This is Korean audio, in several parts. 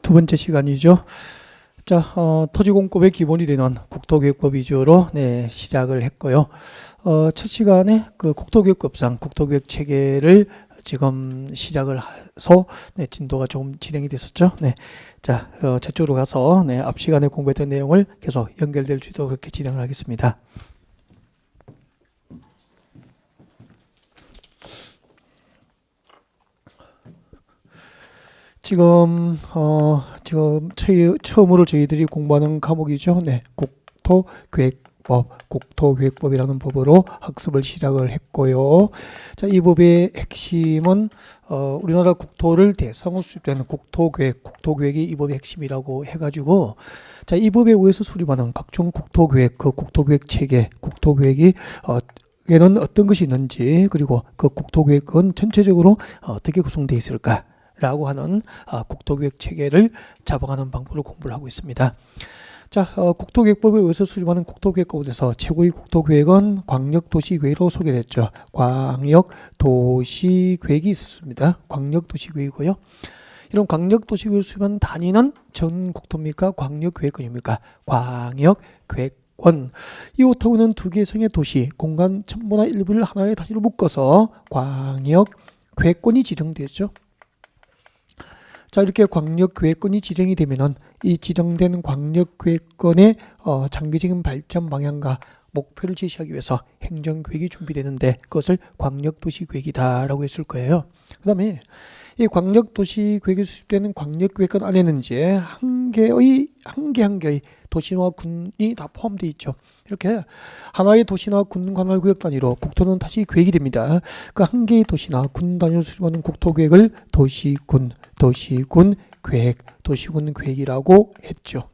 두 번째 시간이죠. 자, 토지공급의 기본이 되는 국토교육법 위주로 시작을 했고요. 첫 시간에 그 국토교육법상 국토교육 체계를 지금 시작을 해서 진도가 조금 진행이 됐었죠. 자, 저쪽으로 가서 앞 시간에 공부했던 내용을 계속 연결될 수 있도록 그렇게 진행을 하겠습니다. 지금 처음으로 저희들이 공부하는 과목이죠. 국토교육법이라는 법으로 학습을 시작을 했고요. 자, 이 법의 핵심은 우리나라 국토를 대상으로 수립되는 국토교육이 이 법의 핵심이라고 해가지고, 자, 이 법에 의해서 수립하는 각종 국토교육, 그 국토교육 체계, 국토교육이 에는 어떤 것이 있는지, 그리고 그 국토교육은 전체적으로 어떻게 구성되어 있을까? 라고 하는 국토교육 체계를 잡아가는 방법을 공부를 하고 있습니다. 자, 국토교육법에 의해서 수립하는 국토교육 가운데서 최고의 국토교육은 광역도시계획으로 소개를 했죠. 광역도시계획이 있습니다. 광역도시계획이고요. 이런 광역도시계획을 수립하는 단위는 전국토입니까? 광역계획권입니까? 광역계획권. 이것하고는 두 개의 성의 도시, 공간 첨부나 일부를 하나의 단위로 묶어서 광역계획권이 지정되죠. 자, 이렇게 광역계획권이 지정이 되면은 이 지정된 광역계획권의 장기적인 발전 방향과 목표를 제시하기 위해서 행정계획이 준비되는데 그것을 광역도시계획이다라고 했을 거예요. 그 다음에 이 광역도시계획이 수립되는 광역계획권 안에는 이제 한 개의 도시나 군이 다 포함되어 있죠. 이렇게 하나의 도시나 군 관할 구역 단위로 국토는 다시 계획이 됩니다. 그 한 개의 도시나 군 단위로 수립하는 국토계획을 도시군 계획이라고 했죠.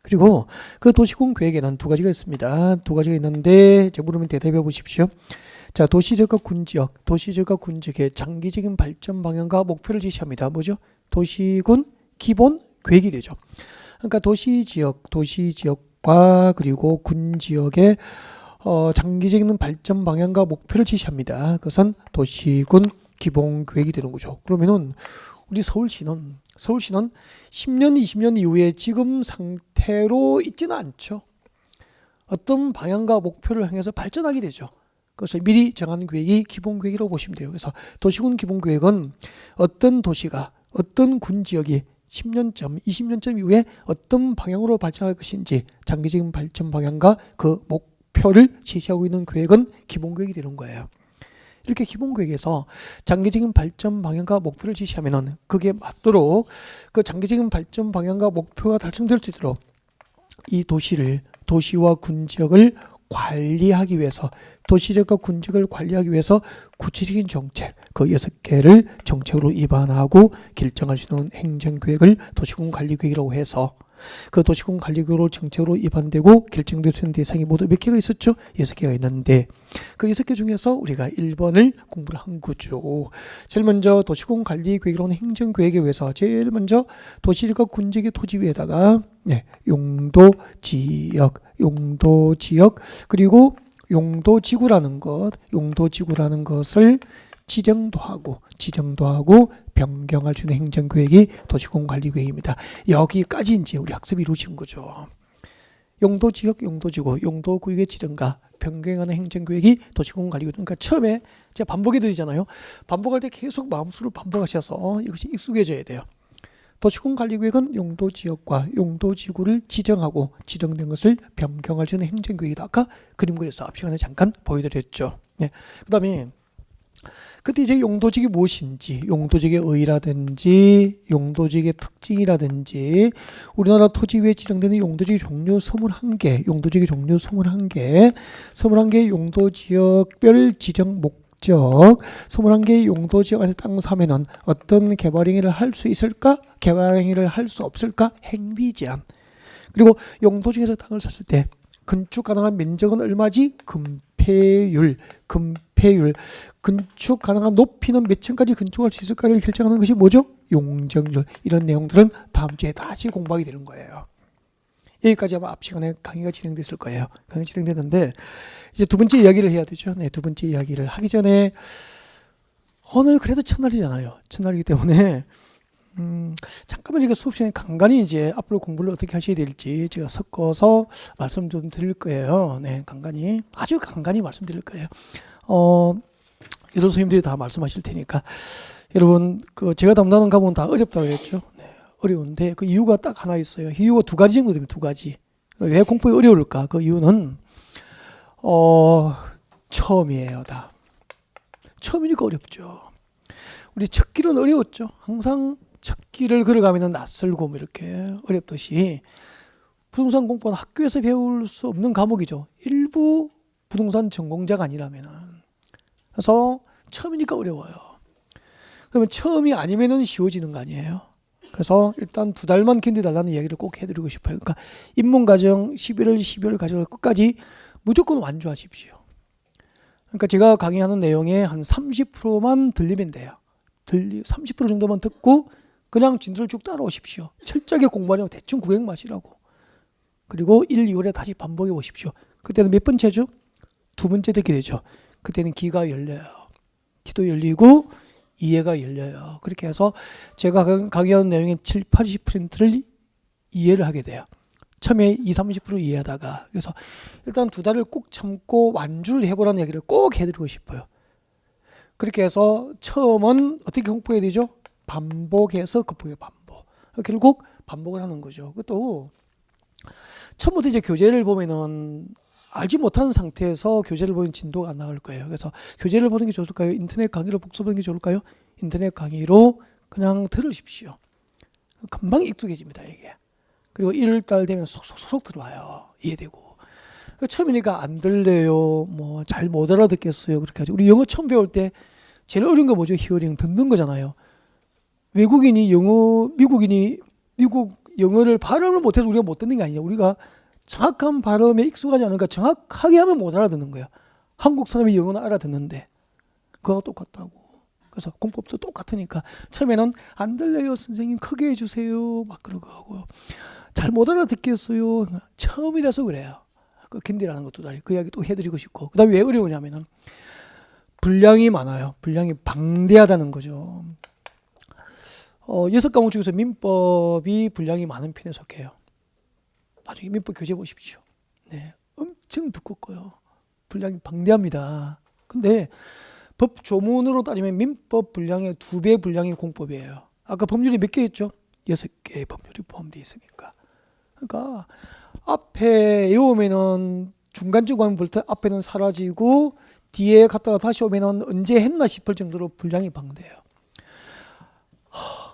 그리고 그 도시군 계획에는 두 가지가 있습니다. 두 가지가 있는데 제 물으면 대답해 보십시오. 자, 도시지역과 군지역의 장기적인 발전 방향과 목표를 제시합니다. 뭐죠? 도시군 기본 계획이 되죠. 그러니까 도시지역과 그리고 군지역의 장기적인 발전 방향과 목표를 제시합니다. 그것은 도시군 기본 계획이 되는 거죠. 그러면은 우리 서울시는 10년, 20년 이후에 지금 상태로 있지는 않죠. 어떤 방향과 목표를 향해서 발전하게 되죠. 그래서 미리 정하는 계획이 기본 계획이라고 보시면 돼요. 그래서 도시군 기본 계획은 어떤 도시가, 어떤 군지역이 10년쯤, 20년쯤 이후에 어떤 방향으로 발전할 것인지 장기적인 발전 방향과 그 목표를 제시하고 있는 계획은 기본 계획이 되는 거예요. 이렇게 기본 계획에서 장기적인 발전 방향과 목표를 제시하면은 그게 맞도록 그 장기적인 발전 방향과 목표가 달성될 수 있도록 이 도시와 군지역을 관리하기 위해서, 도시지역과 군지역을 관리하기 위해서 구체적인 정책, 그 6개를 정책으로 입안하고 결정할 수 있는 행정계획을 도시군 관리계획이라고 해서 그 도시군 관리계획으로 정책으로 입안되고 결정될 수 있는 대상이 모두 몇 개가 있었죠? 6개가 있는데 그 6개 중에서 우리가 1번을 공부를 한 거죠. 제일 먼저 도시군 관리계획이라는 행정계획에 의해서 제일 먼저 도시지역과 군지역의 토지 위에다가 용도지역 그리고 용도지구라는 것을 지정도 하고 변경할 수 있는 행정계획이 도시군 관리계획입니다. 여기까지 이제 우리 학습이 이루어진 거죠. 용도지역, 용도지구, 용도구역의 지정과 변경하는 행정계획이 도시군 관리계획. 그러니까 처음에 제가 반복해 드리잖아요. 반복할 때 계속 마음속으로 반복하셔서 이것이 익숙해져야 돼요. 도시군 관리계획은 용도지역과 용도지구를 지정하고 지정된 것을 변경할 수 있는 행정계획이다. 아까 그림 그려서 앞 시간에 잠깐 보여드렸죠. 그 다음에 그때 이제 용도지역이 무엇인지, 용도지역의 의의라든지 용도지역의 특징이라든지 우리나라 토지 위에 지정되는 용도지역 종류 21개, 용도지역별 지정 목적, 21개의 용도지역 안에서 땅을 사면은 어떤 개발행위를 할 수 있을까? 개발행위를 할 수 없을까? 행비제한. 그리고 용도지역에서 땅을 샀을 때 건축 가능한 면적은 얼마지? 건폐율. 건축 가능한 높이는 몇 층까지 건축할 수 있을까를 결정하는 것이 뭐죠? 용적률. 이런 내용들은 다음 주에 다시 공부하게 되는 거예요. 여기까지 아마 앞 시간에 강의가 진행됐을 거예요. 강의가 진행됐는데 이제 두 번째 이야기를 해야 되죠. 두 번째 이야기를 하기 전에 오늘 그래도 첫날이잖아요. 첫날이기 때문에 잠깐만 이거 수업 시간에 간간히 이제 앞으로 공부를 어떻게 하셔야 될지 제가 섞어서 말씀 좀 드릴 거예요. 네, 간간히 아주 간간히 말씀드릴 거예요. 여러 선생님들이 다 말씀하실 테니까 여러분 그 제가 담당하는 과목은 다 어렵다고 그랬죠. 네, 어려운데 그 이유가 딱 하나 있어요. 이유가 두 가지 정도 됩니다. 두 가지. 왜 공부가 어려울까? 그 이유는 처음이에요. 다 처음이니까 어렵죠. 우리 첫 길은 어려웠죠. 항상 첫 길을 걸어가면 낯설고 뭐 이렇게 어렵듯이 부동산 공부는 학교에서 배울 수 없는 과목이죠. 일부 부동산 전공자가 아니라면은. 그래서 처음이니까 어려워요. 그러면 처음이 아니면은 쉬워지는 거 아니에요. 그래서 일단 2달만 견디달라는 이야기를 꼭 해드리고 싶어요. 그러니까 입문과정 11월, 12월 과정을 끝까지 무조건 완주하십시오. 그러니까 제가 강의하는 내용의 한 30%만 들리면 돼요. 30% 정도만 듣고 그냥 진도를 쭉 따라오십시오. 철저하게 공부하려면 대충 구경 마시라고. 그리고 1, 2월에 다시 반복해 보십시오. 그때는 몇 번째죠? 2번째 듣게 되죠. 그때는 귀가 열려요. 귀도 열리고 이해가 열려요. 그렇게 해서 제가 강의하는 내용의 7, 80%를 이해를 하게 돼요. 처음에 2, 30% 이해하다가. 그래서 일단 2달을 꼭 참고 완주를 해보라는 얘기를 꼭 해드리고 싶어요. 그렇게 해서 처음은 어떻게 극복해야 되죠? 반복해서 극복해요. 반복. 결국 반복을 하는 거죠. 그것도 처음부터 이제 교재를 보면은 알지 못하는 상태에서 교재를 보면 진도가 안 나올 거예요. 그래서 교재를 보는 게 좋을까요? 인터넷 강의로 복습하는 게 좋을까요? 인터넷 강의로 그냥 들으십시오. 금방 익숙해집니다, 이게. 그리고 1월달 되면 속속속 들어와요. 이해되고. 처음이니까 안 들려요. 뭐 잘 못 알아듣겠어요. 그렇게 하죠. 우리 영어 처음 배울 때 제일 어려운 거 뭐죠? 히어링, 듣는 거잖아요. 외국인이 미국 영어를 발음을 못해서 우리가 못 듣는 게 아니죠. 우리가 정확한 발음에 익숙하지 않으니까 정확하게 하면 못 알아듣는 거예요. 한국 사람이 영어는 알아듣는데 그거가 똑같다고. 그래서 공법도 똑같으니까 처음에는 안 들려요 선생님 크게 해주세요 막 그러고 하고 잘 못 알아듣겠어요. 처음이라서 그래요. 그 견디라는 것도 그 이야기 또 해드리고 싶고. 그 다음에 왜 어려우냐면은 분량이 많아요. 분량이 방대하다는 거죠. 6과목 중에서 민법이 분량이 많은 편에 속해요. 나중에 민법 교재 보십시오. 네, 엄청 두껍고요. 분량이 방대합니다. 근데 법 조문으로 따지면 민법 분량의 2배 분량이 공법이에요. 아까 법률이 몇 개 했죠? 6개의 법률이 포함되어 있으니까. 그러니까 앞에 외우면은 중간쯤 가면 벌써 앞에는 사라지고 뒤에 갔다가 다시 오면은 언제 했나 싶을 정도로 분량이 방대해요.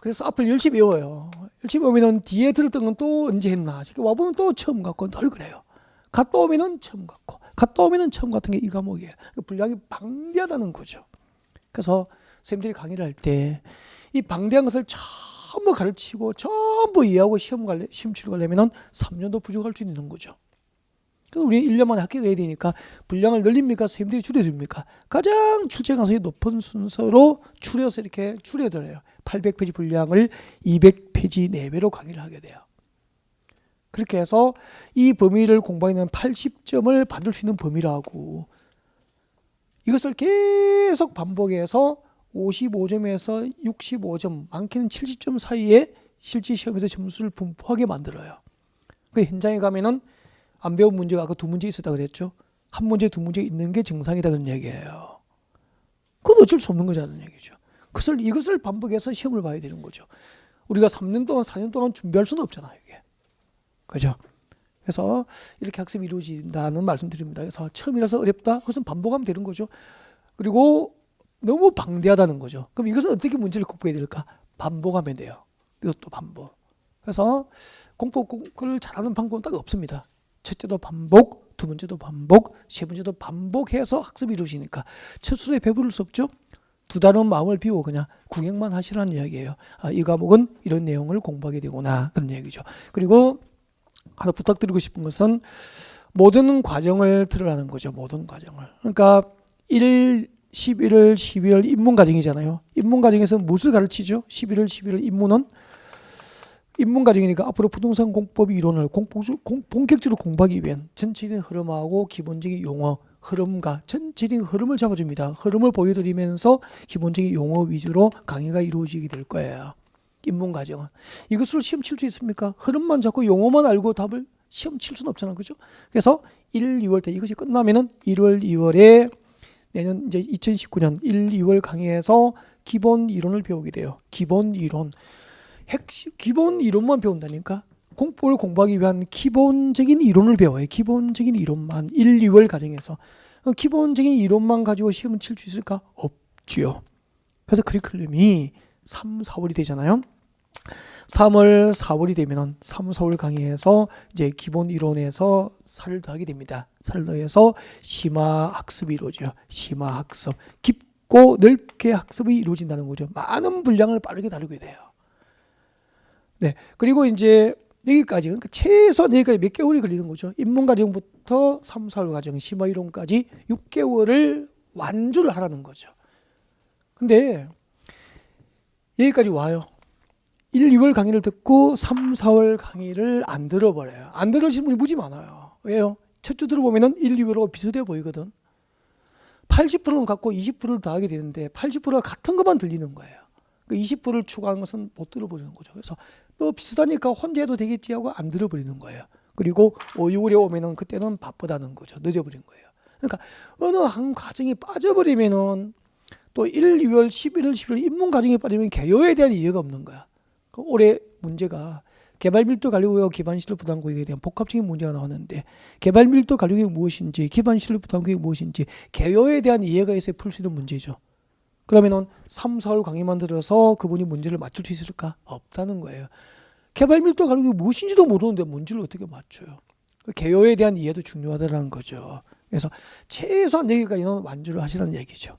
그래서 앞을 열심히 외워요. 열심히 외우면은 뒤에 들었던 건 또 언제 했나. 와보면 또 처음 같고 늘 그래요. 갔다 오면은 처음 같고 갔다 오면은 처음 같은 게 이 과목이에요. 분량이 방대하다는 거죠. 그래서 선생님들이 강의를 할 때 이 방대한 것을 전부 가르치고 전부 이해하고 시험 치러 가려면 3년도 부족할 수 있는 거죠. 그래서 우리 1년 만에 학교를 해야 되니까 분량을 늘립니까? 선생님들이 줄여줍니까? 가장 출제 가능성이 높은 순서로 추려서 이렇게 줄여드려요. 800페이지 분량을 200페이지 내외로 강의를 하게 돼요. 그렇게 해서 이 범위를 공부하면 80점을 받을 수 있는 범위라고 이것을 계속 반복해서 55점에서 65점, 많게는 70점 사이에 실제 시험에서 점수를 분포하게 만들어요. 그 현장에 가면은 안 배운 문제가 아까 2문제 있었다 그랬죠. 1문제, 2문제 있는 게 정상이다는 얘기예요. 그건 어쩔 수 없는 거잖아는 얘기죠. 이것을 반복해서 시험을 봐야 되는 거죠. 우리가 3년 동안, 4년 동안 준비할 수는 없잖아요, 이게. 그죠? 그래서 이렇게 학습이 이루어진다는 말씀드립니다. 그래서 처음이라서 어렵다? 그것은 반복하면 되는 거죠. 그리고 너무 방대하다는 거죠. 그럼 이것은 어떻게 문제를 극복해야 될까? 반복하면 돼요. 이것도 반복. 그래서 공법을 잘하는 방법은 딱 없습니다. 첫째도 반복, 2번째도 반복, 3번째도 반복해서 학습이 이루어지니까 첫 수에 배부를 수 없죠. 2달은 마음을 비우고 그냥 구경만 하시라는 이야기예요. 이 과목은 이런 내용을 공부하게 되구나 그런 얘기죠. 그리고 하나 부탁드리고 싶은 것은 모든 과정을 들으라는 거죠. 모든 과정을. 그러니까 1, 11월, 12월 입문 과정이잖아요. 입문 과정에서 무엇을 가르치죠? 11월, 12월 입문 과정이니까 앞으로 부동산 공법 이론을 본격적으로 공부하기 위한 전체적인 흐름하고 기본적인 용어, 흐름과 전체적인 흐름을 잡아줍니다. 흐름을 보여드리면서 기본적인 용어 위주로 강의가 이루어지게 될 거예요. 인문과정은. 이것을 시험 칠 수 있습니까? 흐름만 잡고 용어만 알고 답을 시험 칠 수는 없잖아. 그죠? 그래서 1, 2월 때 이것이 끝나면은 1월, 2월에 내년 이제 2019년 1, 2월 강의에서 기본 이론을 배우게 돼요. 기본 이론. 핵심, 기본 이론만 배운다니까. 공법을 공부하기 위한 기본적인 이론을 배워요. 기본적인 이론만 1, 2월 과정에서. 기본적인 이론만 가지고 시험을 칠 수 있을까? 없지요. 그래서 커리큘럼이 3, 4월이 되잖아요. 3월, 4월이 되면은 3, 4월 강의에서 이제 기본 이론에서 살을 더하게 됩니다. 살을 더해서 심화 학습이 이루어져요. 심화 학습. 깊고 넓게 학습이 이루어진다는 거죠. 많은 분량을 빠르게 다루게 돼요. 네. 그리고 이제 여기까지, 그러니까 최소한 여기까지 몇 개월이 걸리는 거죠. 입문 과정부터 3, 4월 과정, 심화 이론까지 6개월을 완주를 하라는 거죠. 근데 여기까지 와요. 1, 2월 강의를 듣고 3, 4월 강의를 안 들어버려요. 안 들으시는 분이 무지 많아요. 왜요? 첫 주 들어보면은 1, 2월하고 비슷해 보이거든. 80%는 갖고 20%를 더하게 되는데 80%가 같은 것만 들리는 거예요. 그 20%를 추가한 것은 못 들어버리는 거죠. 그래서 뭐 비슷하니까 혼자 해도 되겠지 하고 안 들어버리는 거예요. 그리고 5, 6월에 오면은 그때는 바쁘다는 거죠. 늦어버린 거예요. 그러니까 어느 한 과정이 빠져버리면은 또 1, 2월, 11월, 11월 입문 과정에 빠지면 개요에 대한 이해가 없는 거야. 올해 문제가 개발 밀도 관리구역 기반 실력 부담 구역에 대한 복합적인 문제가 나왔는데 개발 밀도 관리구역이 무엇인지 기반 실력 부담 구역이 무엇인지 개요에 대한 이해가 있어야 풀 수 있는 문제죠. 그러면은 3, 4월 강의만 들어서 그분이 문제를 맞출 수 있을까? 없다는 거예요. 개발 밀도 관리구역이 무엇인지도 모르는데 문제를 어떻게 맞춰요? 개요에 대한 이해도 중요하다는 거죠. 그래서 최소한 여기까지는 완주를 하시라는 얘기죠.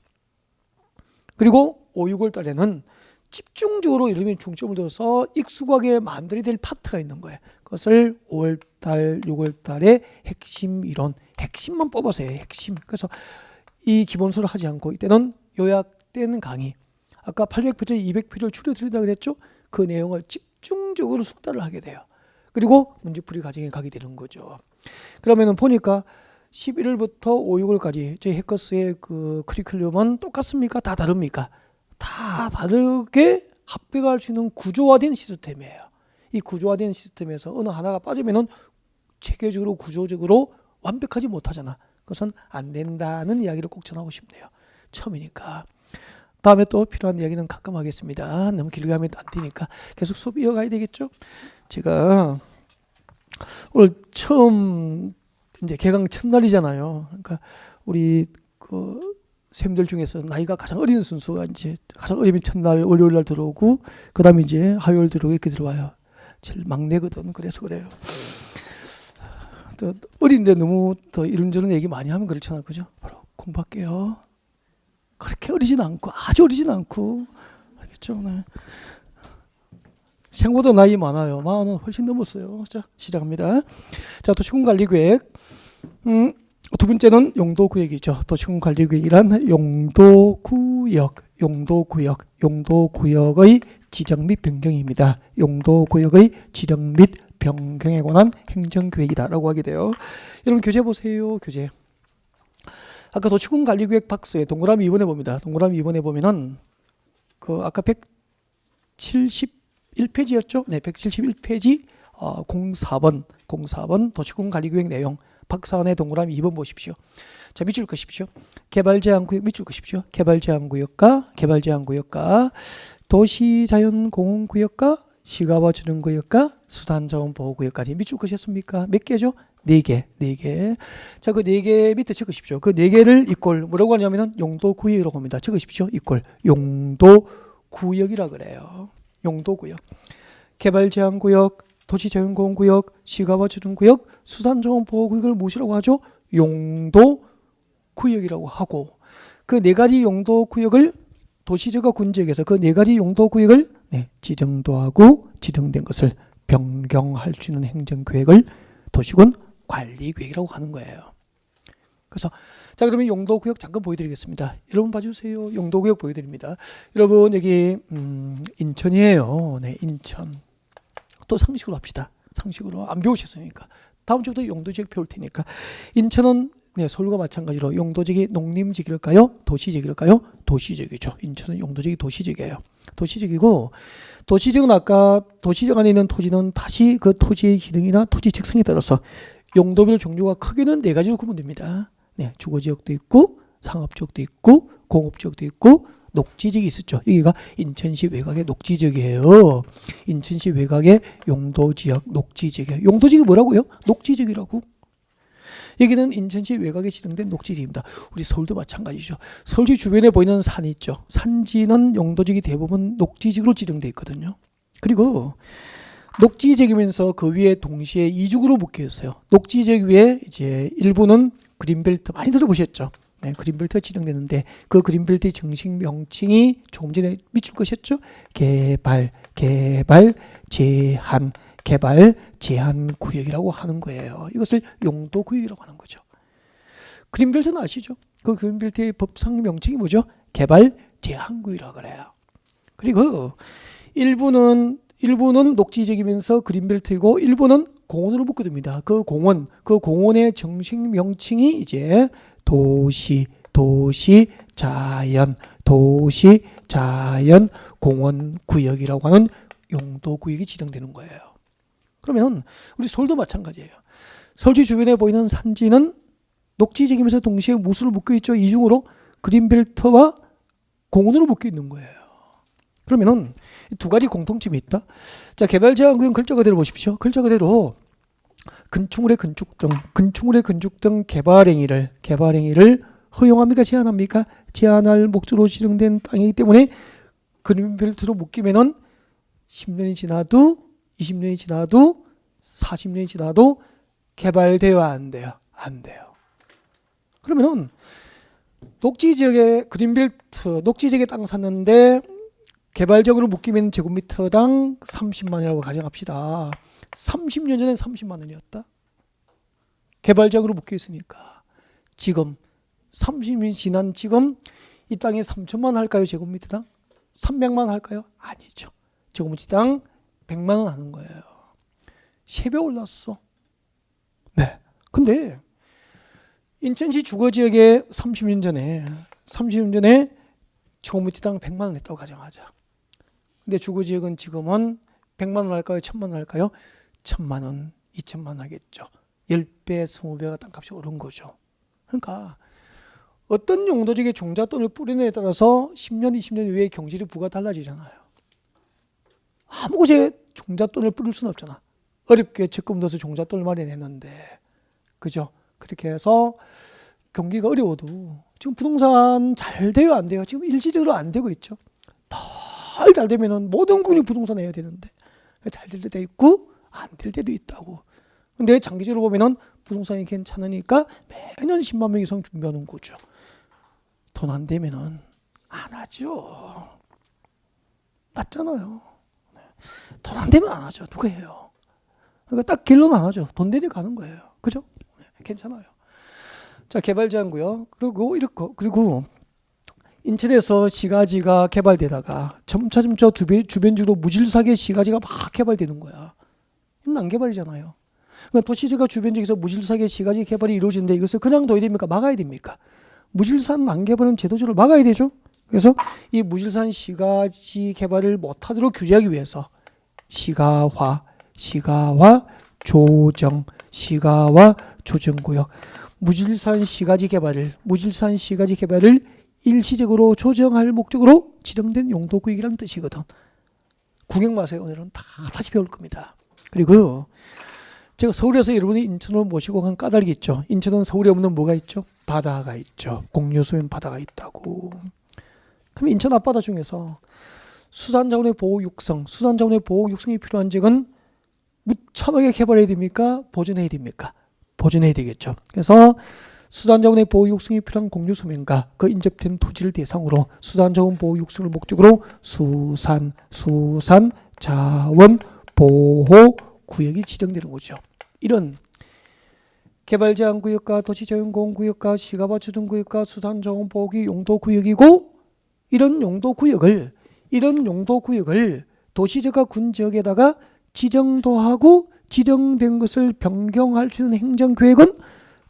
그리고 5, 6월 달에는 집중적으로 이름이 중점을 둬서 익숙하게 만들어야 될 파트가 있는 거예요. 그것을 5월 달, 6월 달에 핵심 이론, 핵심만 뽑아서 해요. 핵심. 그래서 이 기본서를 하지 않고 이때는 요약된 강의. 아까 800페이지, 200페이지를 추려드린다고 그랬죠? 그 내용을 집중적으로 숙달을 하게 돼요. 그리고 문제풀이 과정에 가게 되는 거죠. 그러면은 보니까 11월부터 5, 6월까지 저희 해커스의 그 커리큘럼은 똑같습니까? 다 다릅니까? 다 다르게 합격할 수 있는 구조화된 시스템이에요. 이 구조화된 시스템에서 어느 하나가 빠지면은 체계적으로 구조적으로 완벽하지 못하잖아. 그것은 안 된다는 이야기를 꼭 전하고 싶네요. 처음이니까. 다음에 또 필요한 이야기는 가끔 하겠습니다. 너무 길게 하면 안 되니까 계속 수업 이어가야 되겠죠? 제가 오늘 처음 이제 개강 첫날이잖아요. 그러니까 우리 그 쌤들 중에서 나이가 가장 어린 순서가 이제 가장 어리면 첫날 월요일 날 들어오고 그다음에 이제 화요일 들어오고 이렇게 들어와요. 제일 막내거든. 그래서 그래요. 또 어린데 너무 더 이런저런 얘기 많이 하면 그렇잖아. 그죠? 바로 공부할게요. 그렇게 어리진 않고 아주 어리진 않고 알겠죠? 네. 생보다 나이 많아요. 40은 훨씬 넘었어요. 자, 시작합니다. 자, 도시군관리계획. 두 번째는 용도구역이죠. 도시군관리계획이란 용도구역의 지정 및 변경입니다. 용도구역의 지정 및 변경에 관한 행정계획이다라고 하게 돼요. 여러분 교재 보세요. 교재. 아까 도시군관리계획 박스에 동그라미 2번에 봅니다. 동그라미 2번에 보면은 그 아까 171페이지였죠? 네, 171페이지 04번 도시군관리계획 내용 박스 안에 동그라미 2번 보십시오. 자, 밑줄 그십시오. 개발제한구역 밑줄 그십시오. 개발제한구역과 도시자연공원구역과 시가와주변구역과 수산자원보호구역까지 밑줄 그셨습니까? 몇 개죠? 4개. 자, 그 4개 밑에 적으십시오. 그 4개를 이꼴 뭐라고 하냐면은 용도구역이라고 합니다. 적으십시오. 이꼴 용도구역이라 그래요. 용도구역. 개발제한구역, 도시자연공원구역, 시가와주변구역, 수산자원보호구역을 무엇이라고 하죠? 용도구역이라고 하고 그 4가지 용도구역을 도시지역과 군지역에서 그 4가지 용도구역을 지정도 하고 지정된 것을 변경할 수 있는 행정계획을 도시군 관리계획이라고 하는 거예요. 그래서 자, 그러면 용도구역 잠깐 보여드리겠습니다. 여러분 봐주세요. 용도구역 보여드립니다. 여러분 여기 인천이에요. 네, 인천. 또 상식으로 합시다. 상식으로 안 배우셨으니까 다음 주부터 용도지역 배울 테니까. 인천은 서울과 마찬가지로 용도지역이 농림지역일까요? 도시지역일까요? 도시지역이죠. 인천은 용도지역이 도시지역이에요. 도시적이고 도시적은 아까 도시적 안에 있는 토지는 다시 그 토지의 기능이나 토지 특성에 따라서 용도별 종류가 크게는 네 가지로 구분 됩니다. 네, 주거지역도 있고 상업지역도 있고 공업지역도 있고 녹지지역이 있었죠. 여기가 인천시 외곽의 녹지지역이에요. 인천시 외곽의 용도지역 녹지지역이에요. 용도지역이 뭐라고요? 녹지지역이라고. 여기는 인천시 외곽에 지정된 녹지지역입니다. 우리 서울도 마찬가지죠. 서울시 주변에 보이는 산이 있죠. 산지는 용도지역이 대부분 녹지지역으로 지정되어 있거든요. 그리고 녹지지역이면서 그 위에 동시에 이중으로 묶여 있어요. 녹지지역 위에 이제 일부는 그린벨트 많이 들어보셨죠? 네, 그린벨트가 지정되는데 그 그린벨트의 정식 명칭이 조금 전에 미칠 것이었죠. 개발 제한 구역이라고 하는 거예요. 이것을 용도 구역이라고 하는 거죠. 그린벨트는 아시죠? 그 그린벨트의 법상 명칭이 뭐죠? 개발 제한 구역이라고 그래요. 그리고 일부는 녹지지역이면서 그린벨트이고 일부는 공원으로 묶어둡니다. 그 공원의 정식 명칭이 이제 도시 자연 공원 구역이라고 하는 용도 구역이 지정되는 거예요. 그러면 우리 서울도 마찬가지예요. 서울시 주변에 보이는 산지는 녹지지역이면서 동시에 무엇으로 묶여 있죠? 이중으로 그린벨트와 공원으로 묶여 있는 거예요. 그러면은 두 가지 공통점이 있다. 자, 개발제한구역 글자 그대로 보십시오. 글자 그대로 건축물의 건축 등 개발 행위를 허용합니까? 제한합니까? 제한할 목적으로 지정된 땅이기 때문에 그린벨트로 묶이면은 10년이 지나도 20년이 지나도 40년이 지나도 개발돼야 안 돼요? 안 돼요. 그러면은 녹지지역에 그린벨트, 녹지지역에 땅 샀는데 개발적으로 묶이면 제곱미터당 30만 원이라고 가정합시다. 30년 전에 30만 원이었다. 개발적으로 묶여 있으니까 지금 30년이 지난 지금 이 땅이 3천만 원 할까요? 제곱미터당? 300만 원 할까요? 아니죠. 제곱미터당 100만 원 하는 거예요. 3배 올랐어. 네. 근데 인천시 주거지역에 30년 전에 제곱미터당 100만 원 냈다고 가정하자. 근데 주거지역은 지금은 100만 원 할까요? 1000만 원 할까요? 1000만 원, 2000만 원 하겠죠. 10배, 20배가 땅값이 오른 거죠. 그러니까 어떤 용도지역에 종잣돈을 뿌리느냐에 따라서 10년, 20년 이후에 경질의 부가 달라지잖아요. 아무 곳에 종잣돈을 뿌릴 수는 없잖아. 어렵게 적금 넣어서 종잣돈을 마련했는데, 그죠? 그렇게 해서 경기가 어려워도 지금 부동산 잘 돼요, 안 돼요? 지금 일시적으로 안 되고 있죠. 잘 되면은 모든 군이 부동산 해야 되는데 잘 될 때도 있고 안 될 때도 있다고. 근데 장기적으로 보면은 부동산이 괜찮으니까 매년 10만 명 이상 준비하는 거죠. 돈 안 되면은 안 하죠. 맞잖아요. 돈 안 되면 안 하죠. 누가 해요? 그러니까 딱 결론 안 하죠. 돈 되니 가는 거예요. 그죠? 괜찮아요. 자, 개발 제한구역. 그리고 인천에서 시가지가 개발되다가 점차 주변지로 무질서하게 시가지가 막 개발되는 거야. 이건 안 개발이잖아요. 그러니까 도시지가 주변지에서 무질서하게 시가지 개발이 이루어지는데 이것을 그냥 둬야 됩니까? 막아야 됩니까? 무질서한 안 개발은 제도적으로 막아야 되죠. 그래서 이 무질서한 시가지 개발을 못하도록 규제하기 위해서 시가화 조정구역 무질서한 시가지 개발을 일시적으로 조정할 목적으로 지정된 용도구역이라는 뜻이거든. 구경 마세요. 오늘은 다시 배울 겁니다. 그리고 제가 서울에서 여러분이 인천으로 모시고 간 까닭이 있죠. 인천은 서울에 없는 뭐가 있죠? 바다가 있죠. 공유수면 바다가 있다고. 그럼 인천 앞바다 중에서 수산자원의 보호 육성이 필요한 지역은 무참하게 개발해야 됩니까? 보존해야 됩니까? 보존해야 되겠죠. 그래서 수산자원의 보호 육성이 필요한 공유수면과 그 인접된 토지를 대상으로 수산자원 보호 육성을 목적으로 수산자원 보호 구역이 지정되는 거죠. 이런 개발제한구역과 도시자연공원구역과 시가화 조정구역과 수산자원 보호구 용도구역이고 이런 용도구역을 도시지역과 군지역에다가 지정도 하고 지정된 것을 변경할 수 있는 행정계획은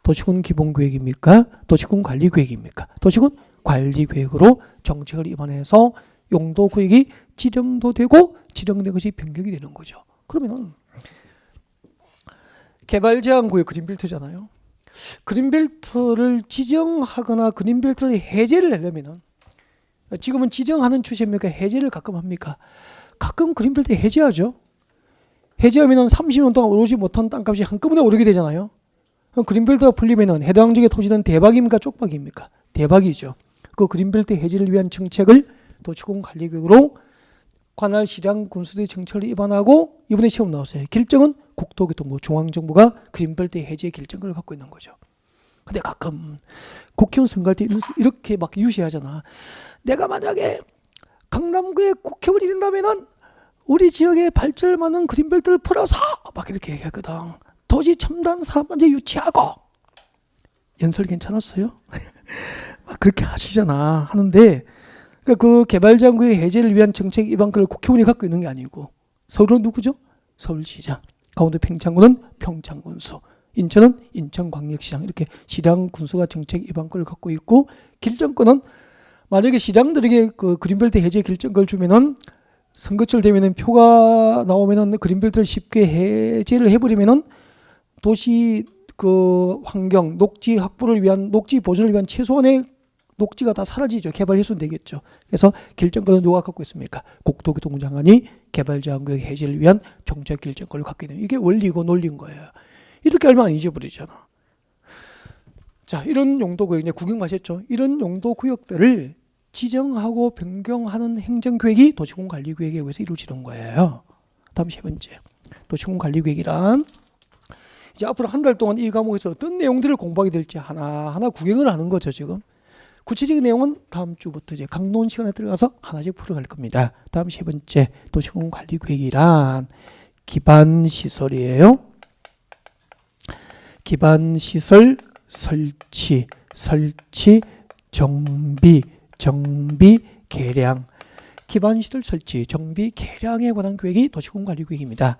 도시군 기본계획입니까? 도시군 관리계획입니까? 도시군 관리계획으로 정책을 입안해서 용도 구역이 지정도 되고 지정된 것이 변경이 되는 거죠. 그러면은 개발 제한 구역 그린벨트잖아요. 그린벨트를 지정하거나 그린벨트를 해제를 하려면은 지금은 지정하는 추세입니까? 해제를 가끔 합니까? 가끔 그린벨트 해제하죠. 해제하면은 30년 동안 오르지 못한 땅값이 한꺼번에 오르게 되잖아요. 그럼 그린벨트가 풀리면은 해당 지역의 토지는 대박입니까? 쪽박입니까? 대박이죠. 그 그린벨트 해제를 위한 정책을 도시공관리局으로 관할 시장 군수들의 정책을 위반하고 이번에 시험 나왔어요. 결정은 국토교통부 중앙정부가 그린벨트 해제 결정권을 갖고 있는 거죠. 근데 가끔 국회의원 선거할 때 이렇게 막 유시하잖아. 내가 만약에 강남구의 국회의원이 된다면은 우리 지역에 발전을 많은 그린벨트를 풀어서 막 이렇게 얘기하거든. 도시 첨단 사업단지 유치하고. 연설 괜찮았어요? 막 그렇게 하시잖아. 하는데 그 개발장구의 해제를 위한 정책 입안권을 국회의원이 갖고 있는 게 아니고 서울은 누구죠? 서울시장. 강원도 평창군은 평창군수. 인천은 인천광역시장. 이렇게 시장 군수가 정책 입안권을 갖고 있고 결정권은 만약에 시장들에게 그 그린벨트 해제 결정권을 주면은 선거철 되면은 표가 나오면은 그린벨트를 쉽게 해제를 해버리면은 도시 그 환경 녹지 확보를 위한 녹지 보존을 위한 최소한의 녹지가 다 사라지죠. 개발 해소는 되겠죠. 그래서 결정권은 누가 갖고 있습니까? 국토교통부 장관이 개발 제한구역 해제를 위한 정책 결정권을 갖게 되는 이게 원리고 논리인 거예요. 이렇게 알면 안 잊어버리잖아. 자, 이런 용도구역 이제 구경 마셨죠. 이런 용도구역들을 지정하고 변경하는 행정계획이 도시공관리구역에 의해서 이루어지는 거예요. 다음 세 번째, 도시공관리구역이란 이제 앞으로 한 달 동안 이 과목에서 어떤 내용들을 공부하게 될지 하나하나 구경을 하는 거죠. 지금 구체적인 내용은 다음 주부터 이제 강론 시간에 들어가서 하나씩 풀어갈 겁니다. 다음 세 번째, 도시공관리구역이란 기반시설이에요. 기반시설 설치, 정비, 개량. 기반시설 설치, 정비, 개량에 관한 계획이 도시공관리구역입니다.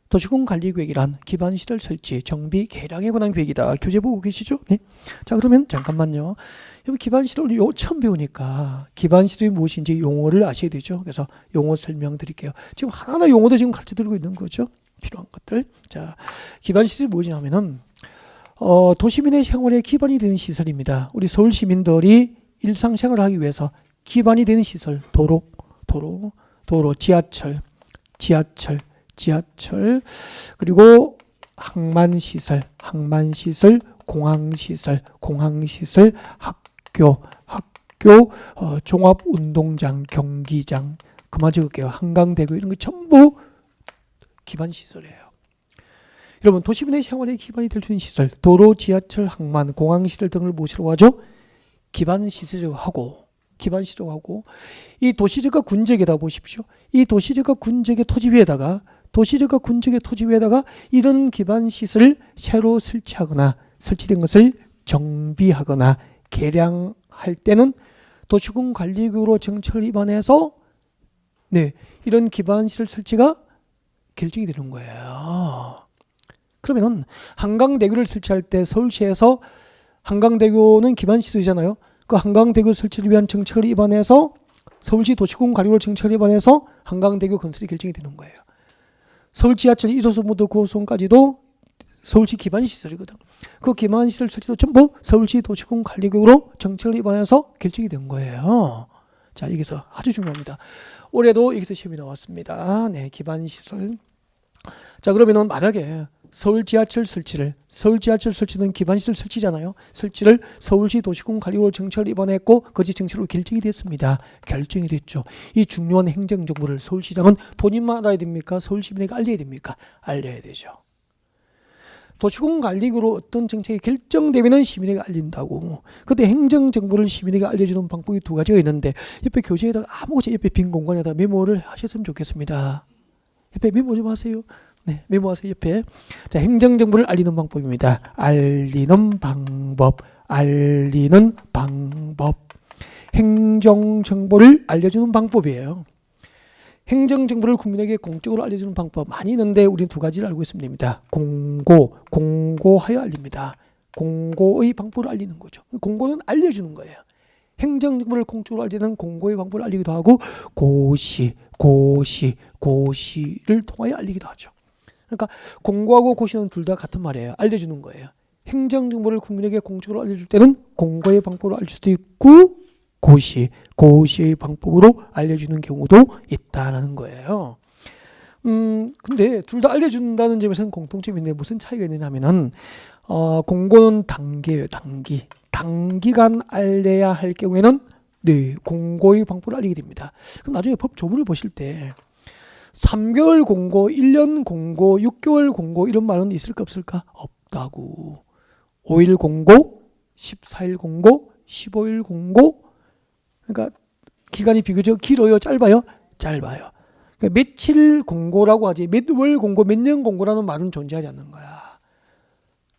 도시공관리구역이란 기반시설 설치, 정비, 개량에 관한 계획이다. 교재 보고 계시죠? 네. 자, 그러면 잠깐만요. 여기 기반시설을 처음 배우니까 기반시설이 무엇인지 용어를 아셔야 되죠. 그래서 용어 설명드릴게요. 지금 하나하나 용어도 지금 가르쳐드리고 있는 거죠. 필요한 것들. 자, 기반시설이 무엇이냐면은 도시민의 생활에 기반이 되는 시설입니다. 우리 서울 시민들이 일상생활을 하기 위해서 기반이 되는 시설, 도로, 지하철, 그리고 항만시설, 공항시설, 학교, 종합운동장, 경기장, 그만 적을게요. 한강대교 이런 거 전부 기반시설이에요. 여러분, 도시민의 생활에 기반이 될 수 있는 시설, 도로, 지하철, 항만, 공항시설 등을 무엇이라고 하죠? 기반시설이라고 하고, 이 도시적과 군적에다 보십시오. 이 도시적과 군적의 토지 위에다가 이런 기반시설을 새로 설치하거나 설치된 것을 정비하거나 개량할 때는 도시군관리局으로 정책을 위반해서 이런 기반시설 설치가 결정이 되는 거예요. 그러면은 한강대교를 설치할 때 서울시에서 한강대교는 기반시설이잖아요. 그 한강대교 설치를 위한 정책을 위반해서 서울시 도시군관리局정책을 위반해서 한강대교 건설이 결정이 되는 거예요. 서울 지하철 1호선부터 9호선까지도 서울시 기반시설이거든. 그 기반시설 설치도 전부 서울시 도시군관리局으로 정책을 위반해서 결정이 된 거예요. 자, 여기서 아주 중요합니다. 올해도 여기서 시험이 나왔습니다. 네, 기반시설. 자, 그러면은 만약에 서울 지하철 설치는 기반시설 설치잖아요. 설치를 서울시 도시군관리局정책을 위반했고 거짓 정책으로 결정이 됐습니다. 결정이 됐죠. 이 중요한 행정정보를 서울시장은 본인만 알아야 됩니까? 서울 시민에게 알려야 됩니까? 알려야 되죠. 도시군관리局으로 어떤 정책이 결정되면 시민에게 알린다고. 그때 행정정보를 시민에게 알려주는 방법이 두 가지가 있는데 옆에 교재에다가 아무것도 옆에 빈 공간에다 메모를 하셨으면 좋겠습니다. 옆에 메모 좀 하세요. 네, 메모하세요. 옆에. 자, 행정정보를 알리는 방법입니다. 알리는 방법. 행정정보를 알려주는 방법이에요. 행정정보를 국민에게 공적으로 알려주는 방법 많이 있는데 우리는 두 가지를 알고 있으면 됩니다. 공고하여 알립니다. 공고의 방법을 알리는 거죠. 공고는 알려주는 거예요. 행정정보를 공적으로 알리는 공고의 방법을 알리기도 하고 고시를 통하여 알리기도 하죠. 그러니까 공고하고 고시는 둘 다 같은 말이에요. 알려주는 거예요. 행정정보를 국민에게 공적으로 알려줄 때는 공고의 방법으로 알릴 수도 있고 고시의 방법으로 알려주는 경우도 있다는 거예요. 근데 둘 다 알려준다는 점에서는 공통점이 있는데 무슨 차이가 있느냐 하면은 공고는 단계예요. 단기간 알려야 할 경우에는 네, 공고의 방법을 알리게 됩니다. 그럼 나중에 법 조문을 보실 때 3개월 공고, 1년 공고, 6개월 공고 이런 말은 있을까 없을까? 없다고. 5일 공고, 14일 공고, 15일 공고. 그러니까 기간이 비교적 길어요, 짧아요? 짧아요. 그러니까 며칠 공고라고 하지 몇 월 공고, 몇 년 공고라는 말은 존재하지 않는 거야.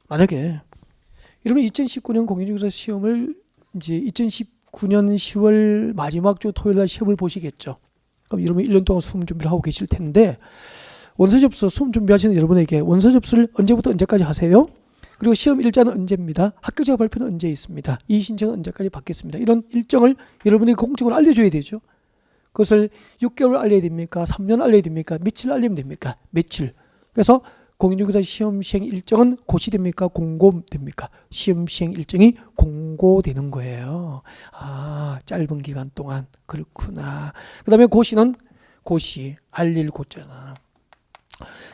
만약에 여러분 2019년 공인중개사 시험을 이제 2019년 10월 마지막 주 토요일 날 시험을 보시겠죠. 그럼 여러분 1년 동안 수험 준비를 하고 계실 텐데 원서 접수 수험 준비하시는 여러분에게 원서 접수를 언제부터 언제까지 하세요? 그리고 시험 일자는 언제입니다. 학교자 발표는 언제 있습니다. 이 신청은 언제까지 받겠습니다. 이런 일정을 여러분에게 공적으로 알려줘야 되죠. 그것을 6개월 알려야 됩니까? 3년 알려야 됩니까? 며칠 알리면 됩니까? 며칠. 그래서 공인중개사 시험 시행 일정은 고시됩니까? 공고됩니까? 시험 시행 일정이 공고되는 거예요. 아, 짧은 기간 동안. 그렇구나. 그 다음에 고시는 알릴 고자잖아.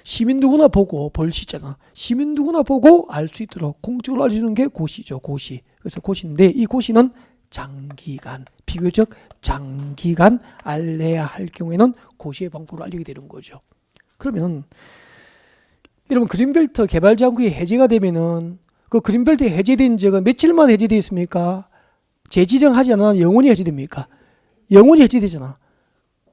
시민 누구나 보고 벌시잖아. 시민 누구나 보고 알 수 있도록 공적으로 알려주는 게 고시죠. 고시. 그래서 고시인데 이 고시는 장기간, 비교적 장기간 알려야 할 경우에는 고시의 방법으로 알리게 되는 거죠. 그러면 여러분 그린벨트 개발자구역이 해제가 되면은 그 그린벨트 해제된 지역은 며칠만 해제되어 있습니까? 재지정하지 않아 영원히 해제됩니까? 영원히 해제되잖아.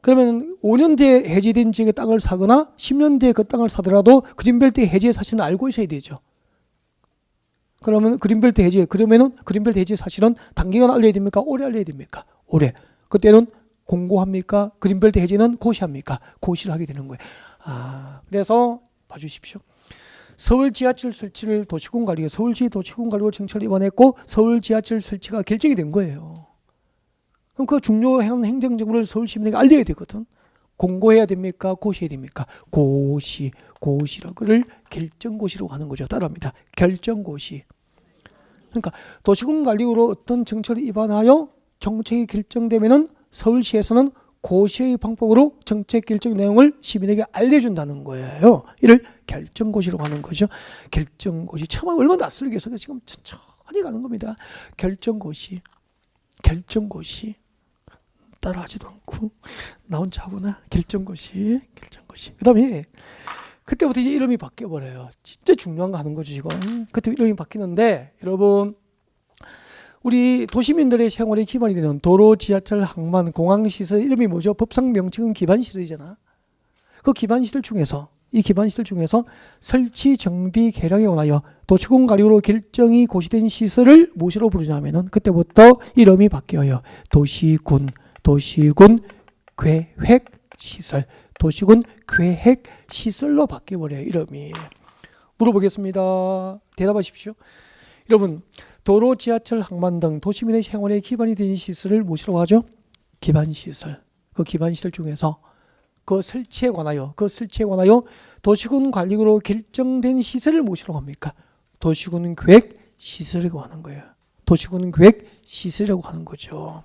그러면 5년 뒤에 해제된 지역의 땅을 사거나 10년 뒤에 그 땅을 사더라도 그린벨트 해제 사실은 알고 있어야 되죠. 그러면 그린벨트 해제, 그러면은 그린벨트 해제 사실은 단기간 알려야 됩니까? 오래 알려야 됩니까? 오래. 그때는 공고합니까? 그린벨트 해제는 고시합니까? 고시를 하게 되는 거예요. 아, 그래서 봐주십시오. 서울 지하철 설치를 도시공관리가 서울시 도시공관리법 정책을 위반했고 서울 지하철 설치가 결정이 된 거예요. 그럼 그 중요한 행정정보를 서울 시민에게 알려야 되거든. 공고해야 됩니까? 고시해야 됩니까? 고시를 결정고시라고 하는 거죠. 따라합니다. 결정고시. 그러니까 도시공관리법으로 어떤 정책을 위반하여 정책이 결정되면은 서울시에서는 고시의 방법으로 정책 결정 내용을 시민에게 알려준다는 거예요. 이를 결정고시라고 하는 거죠. 결정고시. 처음에 얼마나 낯설게 해서 지금 천천히 가는 겁니다. 결정고시. 따라하지도 않고 나 혼자 하구나. 결정고시. 그 다음에 그때부터 이제 이름이 바뀌어버려요. 진짜 중요한 거 하는 거죠 지금. 그때 이름이 바뀌는데 여러분 우리 도시민들의 생활에 기반이 되는 도로, 지하철, 항만, 공항시설 이름이 뭐죠? 법상 명칭은 기반시설이잖아. 그 기반시설 중에서 설치, 정비, 개량에 관하여 도시공 관리로 결정이 고시된 시설을 무엇으로 부르냐면은 그때부터 이름이 바뀌어요. 도시군 계획시설로 바뀌어버려요. 이름이. 물어보겠습니다. 대답하십시오. 여러분 도로, 지하철, 항만 등 도시민의 생활에 기반이 된 시설을 무엇이라고 하죠? 기반시설. 그 기반시설 중에서 그 설치에 관하여 도시군 관리로 결정된 시설을 무엇이라고 합니까? 도시군 계획 시설이라고 하는 거예요. 도시군 계획 시설이라고 하는 거죠.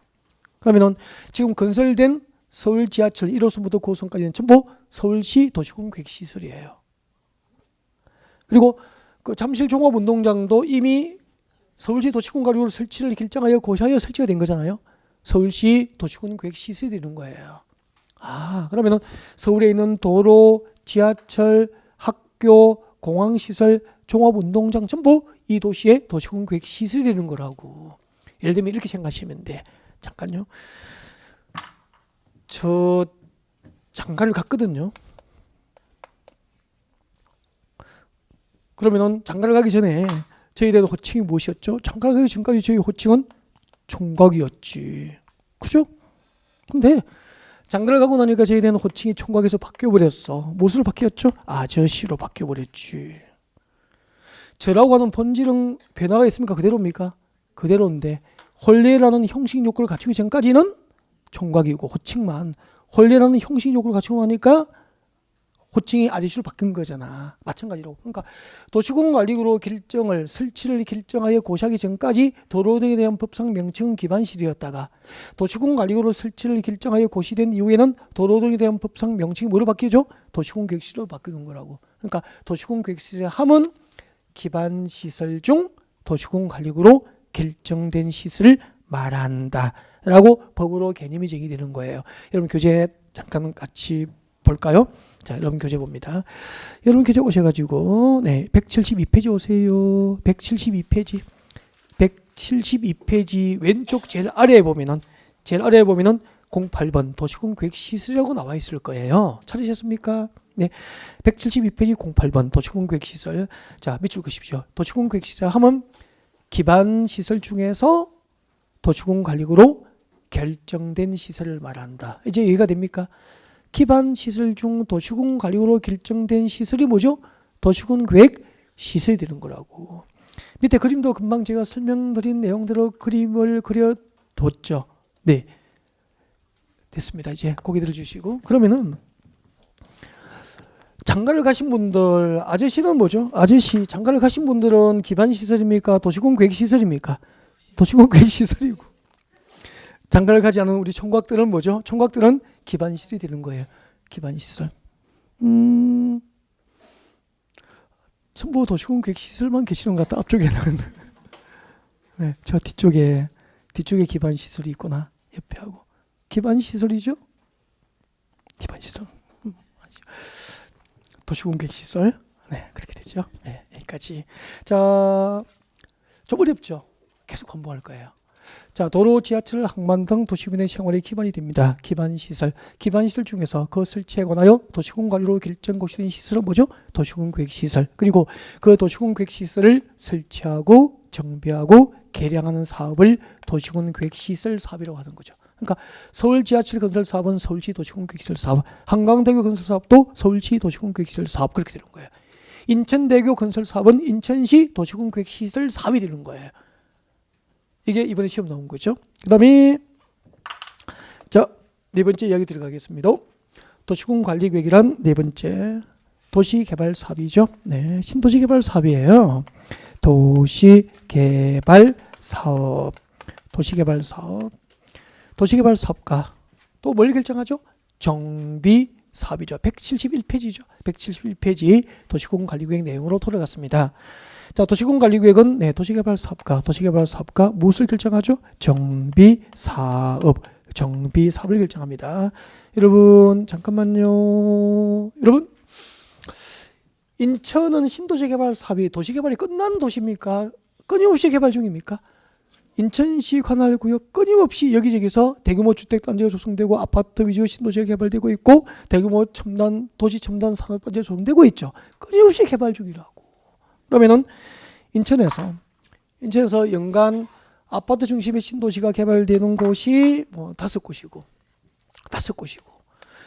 그러면은 지금 건설된 서울 지하철 1호선부터 9호선까지는 전부 서울시 도시군 계획 시설이에요. 그리고 그 잠실 종합운동장도 이미 서울시 도시군 관리로 설치를 결정하여 고시하여 설치가 된 거잖아요. 서울시 도시군 계획 시설이 되는 거예요. 아, 그러면은 서울에 있는 도로, 지하철, 학교, 공항시설, 종합운동장 전부 이 도시의 도시군 계획 시설이 되는 거라고. 예를 들면 이렇게 생각하시면 돼. 잠깐요. 저 장가를 갔거든요. 그러면은 장가를 가기 전에 저희에 대한 호칭이 무엇이었죠? 장가를 가기 전까지 저희 호칭은 총각이었지. 그죠? 근데 장가를 가고 나니까 저희에 대한 호칭이 총각에서 바뀌어버렸어. 무엇으로 바뀌었죠? 아저씨로 바뀌어버렸지. 저라고 하는 본질은 변화가 있습니까? 그대로입니까? 그대로인데 혼례라는 형식 요건을 갖추기 전까지는 총각이고 호칭만, 혼례라는 형식 요건을 갖추고 나니까 호칭이 아저씨로 바뀐 거잖아. 마찬가지로. 그러니까 도시공관리구로 결정을 설치를 결정하여 고시하기 전까지 도로 등에 대한 법상 명칭은 기반시설이었다가 도시공관리구로 설치를 결정하여 고시된 이후에는 도로 등에 대한 법상 명칭이 뭐로 바뀌죠? 도시공계획시설로 바뀌는 거라고. 그러니까 도시공계획시설의 함은 기반시설 중 도시공관리구로 결정된 시설을 말한다라고 법으로 개념이 정의되는 거예요. 여러분 교재 잠깐 같이 볼까요? 자, 여러분 교재 봅니다. 여러분 교재 오셔가지고 172페이지 오세요. 172페이지 172페이지 왼쪽 제일 아래에 보면은 08번 도시공계획시설이라고 나와 있을 거예요. 찾으셨습니까? 네, 172페이지 08번 도시공계획시설. 자, 밑줄 그십시오. 도시공계획시설 하면 기반시설 중에서 도시공관리구로 결정된 시설을 말한다. 이제 이해가 됩니까? 기반시설 중 도시공관리구로 결정된 시설이 뭐죠? 도시공계획시설이 되는 거라고. 밑에 그림도 금방 제가 설명드린 내용대로 그림을 그려뒀죠. 네, 됐습니다. 이제 고개 들어주시고, 그러면은 장가를 가신 분들, 아저씨는 뭐죠? 아저씨, 장가를 가신 분들은 기반시설입니까? 도시공계획시설입니까? 도시공계획시설이고, 장가를 가지 않은 우리 총각들은 뭐죠? 총각들은 기반시설이 되는 거예요. 기반시설. 전부 도시공계획시설만 계시는 것 같다. 앞쪽에는. 네, 저 뒤쪽에 기반시설이 있구나. 옆에 하고. 기반시설이죠? 기반시설. 도시공계획시설. 네, 그렇게 되죠. 네, 여기까지. 자, 좀 어렵죠? 계속 공부할 거예요. 자, 도로, 지하철, 항만 등 도시민의 생활의 기반이 됩니다. 기반시설. 기반시설 중에서 그 설치에 관하여 도시공관리로 결정고시된 시설은 뭐죠? 도시공계획시설. 그리고 그 도시공계획시설을 설치하고 정비하고 개량하는 사업을 도시공계획시설 사업이라고 하는 거죠. 그러니까 서울 지하철 건설 사업은 서울시 도시공계획시설 사업, 한강대교 건설 사업도 서울시 도시공계획시설 사업, 그렇게 되는 거예요. 인천대교 건설 사업은 인천시 도시공계획시설 사업이 되는 거예요. 이게 이번에 시험 나온 거죠. 그 다음에 자, 네 번째 이야기 들어가겠습니다. 도시공관리계획이란 네 번째 도시개발 사업이죠. 네, 신도시개발 사업이에요. 도시개발 사업. 도시개발 사업가 또 뭘 결정하죠? 정비 사업이죠. 171페이지죠. 171페이지 도시공관리계획 내용으로 돌아갔습니다. 자, 도시공관리계획은 도시개발 사업가 무엇을 결정하죠? 정비 사업을 결정합니다. 여러분 잠깐만요. 여러분, 인천은 신도시개발 사업이 도시개발이 끝난 도시입니까? 끊임없이 개발 중입니까? 인천시 관할구역 끊임없이 여기저기서 대규모 주택단지가 조성되고 아파트 위주 신도시가 개발되고 있고 대규모 도시 첨단 산업단지가 조성되고 있죠. 끊임없이 개발 중이라고. 그러면은 인천에서 연간 아파트 중심의 신도시가 개발되는 곳이 뭐 5곳이고